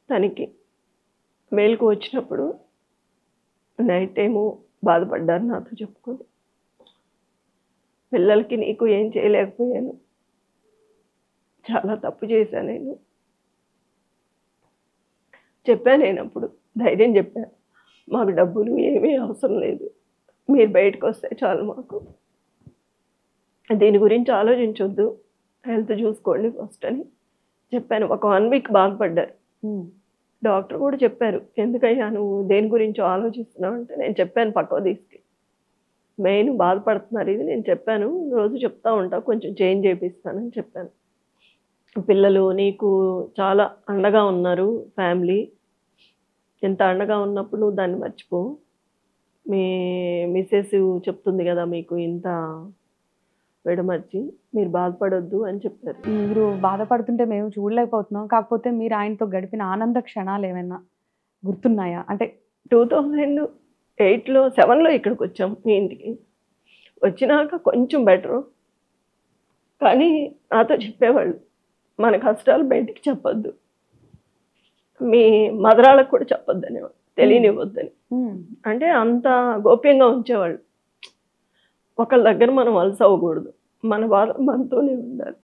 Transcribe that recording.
తనకి మేలుకు వచ్చినప్పుడు నైట్ టైము బాధపడ్డారు నాతో చెప్పుకొని. పిల్లలకి నీకు ఏం చేయలేకపోయాను, చాలా తప్పు చేశాను నేను చెప్పాను. నేను అప్పుడు ధైర్యం చెప్పాను, మాకు డబ్బులు ఏమీ అవసరం లేదు, మీరు బయటకు వస్తే చాలు, మాకు దీని గురించి ఆలోచించొద్దు, హెల్త్ చూసుకోండి ఫస్ట్ అని చెప్పాను. ఒక 1 వీక్ బాధపడ్డారు. డాక్టర్ కూడా చెప్పారు, ఎందుకయ్యా నువ్వు దేని గురించో ఆలోచిస్తున్నావు అంటే నేను చెప్పాను పక్కకు తీసుకు, మెయిన్ బాధపడుతున్నారు ఇది నేను చెప్పాను, రోజు చెప్తా ఉంటా, కొంచెం చేంజ్ చేపిస్తానని చెప్పాను. పిల్లలు నీకు చాలా అండగా ఉన్నారు, ఫ్యామిలీ ఎంత అండగా ఉన్నప్పుడు నువ్వు దాన్ని మర్చిపో, మీ మిస్సెస్ చెప్తుంది కదా మీకు ఇంత విడమర్చి, మీరు బాధపడొద్దు అని చెప్పారు. మీరు బాధపడుతుంటే మేము చూడలేకపోతున్నాం, కాకపోతే మీరు ఆయనతో గడిపిన ఆనంద క్షణాలు ఏమైనా గుర్తున్నాయా? అంటే 2008లో 7లో ఇక్కడికి వచ్చాం మీ ఇంటికి. వచ్చినాక కొంచెం బెటరు, కానీ నాతో చెప్పేవాళ్ళు మన కష్టాలు బయటికి చెప్పొద్దు, మీ మదరాళ్ళకు కూడా చెప్పొద్దు అనేవాళ్ళు, తెలియనివ్వద్దని. అంటే అంత గోప్యంగా ఉంచేవాళ్ళు. ఒకళ్ళ దగ్గర మనం వలస అవ్వకూడదు, మన బాధ మనతోనే ఉండాలి.